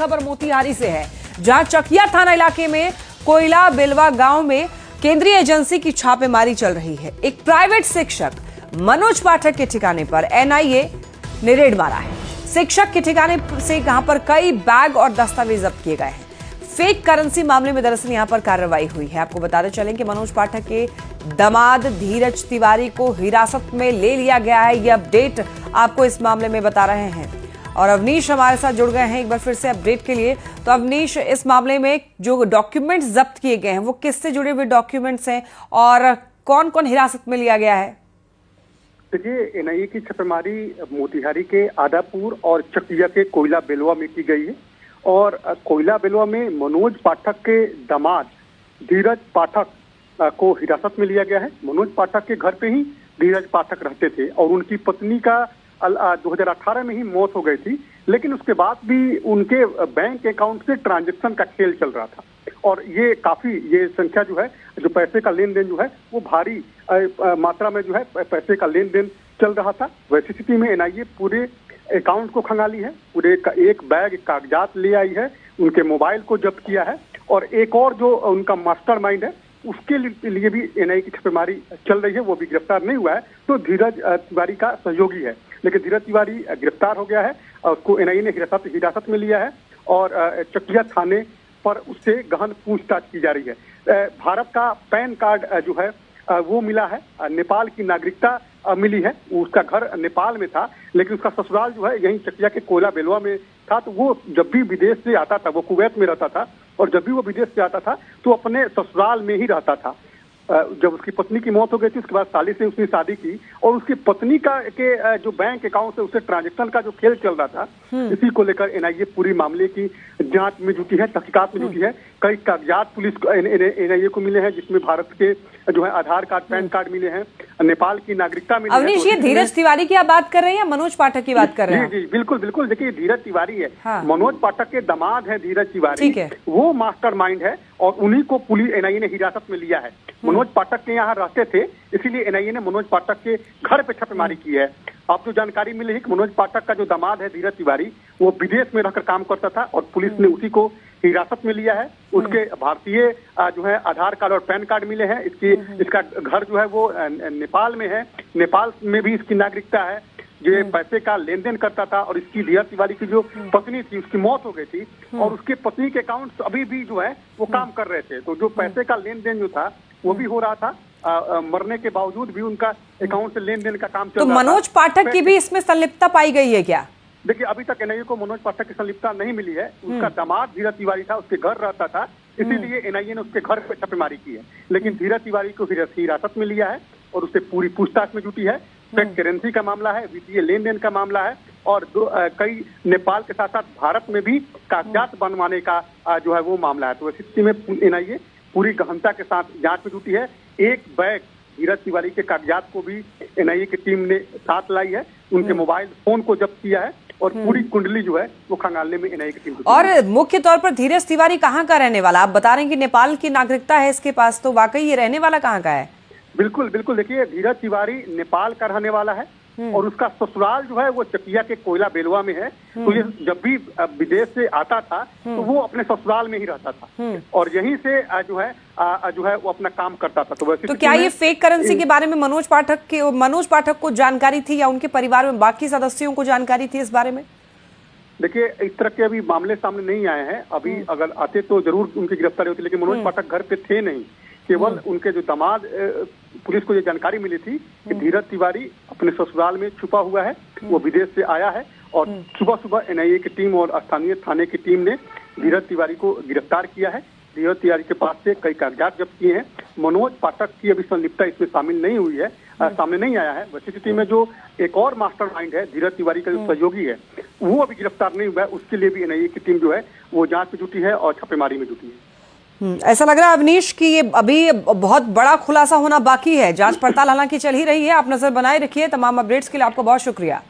खबर मोतिहारी से है, जहां चकिया थाना इलाके में कोयला बेलवा गांव में केंद्रीय एजेंसी की छापेमारी चल रही है। एक प्राइवेट शिक्षक मनोज पाठक के ठिकाने पर एनआईए ने रेड मारा है। शिक्षक के ठिकाने से यहां पर कई बैग और दस्तावेज जब्त किए गए हैं। फेक करेंसी मामले में दरअसल यहां पर कार्रवाई हुई है। आपको बताते चलें कि मनोज पाठक के दामाद धीरज तिवारी को हिरासत में ले लिया गया है। ये अपडेट आपको इस मामले में बता रहे हैं और अवनीश हमारे साथ जुड़ गए हैं एक बार फिर से अपडेट के लिए। तो अवनीश, इस मामले में जो डॉक्यूमेंट्स जब्त किए गए हैं वो किससे जुड़े हुए डॉक्यूमेंट्स हैं और कौन कौन हिरासत में लिया गया है? देखिए, एनआईए की छापेमारी मोतिहारी के आदापुर और चकिया के कोयला बेलवा में की गई है और कोयला बेलवा में मनोज पाठक के दामाद धीरज पाठक को हिरासत में लिया गया है। मनोज पाठक के घर पे ही धीरज पाठक रहते थे और उनकी पत्नी का 2018 में ही मौत हो गई थी, लेकिन उसके बाद भी उनके बैंक अकाउंट से ट्रांजैक्शन का खेल चल रहा था और ये संख्या जो है, जो पैसे का लेन देन जो है वो भारी मात्रा में जो है पैसे का लेन देन चल रहा था। वैसी स्थिति में एनआईए पूरे अकाउंट को खंगाली है, पूरे एक बैग कागजात ले आई है, उनके मोबाइल को जब्त किया है और एक और जो उनका मास्टरमाइंड है उसके लिए भी एनआईए की छापेमारी चल रही है। वो भी गिरफ्तार नहीं हुआ है, तो धीरज तिवारी का सहयोगी है, लेकिन धीरज तिवारी गिरफ्तार हो गया है और उसको एनआईए ने हिरासत में लिया है और चकिया थाने पर उससे गहन पूछताछ की जा रही है। भारत का पैन कार्ड जो है वो मिला है, नेपाल की नागरिकता मिली है। उसका घर नेपाल में था, लेकिन उसका ससुराल जो है यहीं चकिया के कोयला बेलवा में था। तो वो जब भी विदेश से आता था, वो कुवैत में रहता था और जब भी वो विदेश से आता था तो अपने ससुराल में ही रहता था। जब उसकी पत्नी की मौत हो गई थी, उसके बाद साली से उसने शादी की और उसकी पत्नी के जो बैंक अकाउंट से उससे ट्रांजैक्शन का जो खेल चल रहा था, इसी को लेकर एनआईए पूरी मामले की जांच में जुटी है, तहकीकात में जुटी है। कई कागजात पुलिस को एनआईए को मिले हैं, जिसमें भारत के जो है आधार कार्ड, पैन कार्ड मिले हैं, नेपाल की नागरिकता मिली है। अवनीश, ये धीरज तिवारी की आप बात कर रहे हैं या मनोज पाठक की बात कर रहे हैं? जी, बिल्कुल बिल्कुल। देखिए, धीरज तिवारी है, मनोज पाठक के दामाद है धीरज तिवारी, वो मास्टरमाइंड है और उन्हीं को पुलिस एनआईए ने हिरासत में लिया है। मनोज पाठक के यहाँ रहते थे, इसीलिए एनआईए ने मनोज पाठक के घर पे छापेमारी की है। अब जो जानकारी मिली है कि मनोज पाठक का जो दामाद है धीरज तिवारी, वो विदेश में रहकर काम करता था और पुलिस ने उसी को हिरासत में लिया है। उसके भारतीय जो है आधार कार्ड और पैन कार्ड मिले हैं। इसका घर जो है वो नेपाल में है, नेपाल में भी इसकी नागरिकता है। जो पैसे का लेन देन करता था और इसकी धीरज तिवारी की जो पत्नी थी उसकी मौत हो गई थी और उसके पत्नी के अकाउंट अभी भी जो है वो काम कर रहे थे। तो जो पैसे का लेन देन जो था वो भी हो रहा था, मरने के बावजूद भी उनका अकाउंट से लेन देन का काम चल रहा था। तो मनोज पाठक की भी इसमें संलिप्तता पाई गई है क्या? देखिए, अभी तक एनआईए को मनोज पाठक की संलिप्तता नहीं मिली है। उसका दामाद धीरज तिवारी था, उसके घर रहता था, इसीलिए एनआईए ने उसके घर पे छापेमारी की है। लेकिन धीरज तिवारी को हिरासत में लिया है और उससे पूरी पूछताछ में जुटी है। फेक करेंसी का मामला है, वित्तीय लेन देन का मामला है और कई नेपाल के साथ साथ भारत में भी कागजात बनवाने का जो है वो मामला है। तो इस स्थिति में एनआईए पूरी गहनता के साथ जांच में जुटी है। एक बैग धीरज तिवारी के कागजात को भी एनआईए की टीम ने साथ लाई है, उनके मोबाइल फोन को जब्त किया है और पूरी कुंडली जो है वो खंगालने में एनआईए की टीम। और मुख्य तौर पर धीरज तिवारी कहाँ का रहने वाला? आप बता रहे हैं कि नेपाल की नागरिकता है इसके पास, तो वाकई ये रहने वाला कहाँ का है? बिल्कुल बिल्कुल। देखिए, धीरज तिवारी नेपाल का रहने वाला है और उसका ससुराल जो है वो चकिया के कोयला बेलवा में है। तो ये जब भी विदेश से आता था तो वो अपने ससुराल में ही रहता था और यहीं से जो है वो अपना काम करता था। तो क्या ये फेक करेंसी के बारे में मनोज पाठक को जानकारी थी या उनके परिवार में बाकी सदस्यों को जानकारी थी इस बारे में? देखिए, इस तरह के अभी मामले सामने नहीं आए हैं। अभी अगर आते तो जरूर उनकी गिरफ्तारी होती, लेकिन मनोज पाठक घर पे थे नहीं। केवल उनके जो दामाद, पुलिस को ये जानकारी मिली थी कि धीरज तिवारी अपने ससुराल में छुपा हुआ है, वो विदेश से आया है और सुबह सुबह एनआईए की टीम और स्थानीय थाने की टीम ने धीरज तिवारी को गिरफ्तार किया है। धीरज तिवारी के पास से कई कागजात जब्त किए हैं। मनोज पाठक की अभी संलिप्तता इसमें शामिल नहीं हुई है, सामने नहीं आया है। वैसी स्थिति में जो एक और मास्टरमाइंड है धीरज तिवारी का जो सहयोगी है वो अभी गिरफ्तार नहीं हुआ है। उसके लिए भी एनआईए की टीम जो है वो जांच में जुटी है और छापेमारी में जुटी है। ऐसा लग रहा है अवनीश कि ये अभी बहुत बड़ा खुलासा होना बाकी है। जांच पड़ताल हालांकि चल ही रही है। आप नजर बनाए रखिए। तमाम अपडेट्स के लिए आपको बहुत शुक्रिया।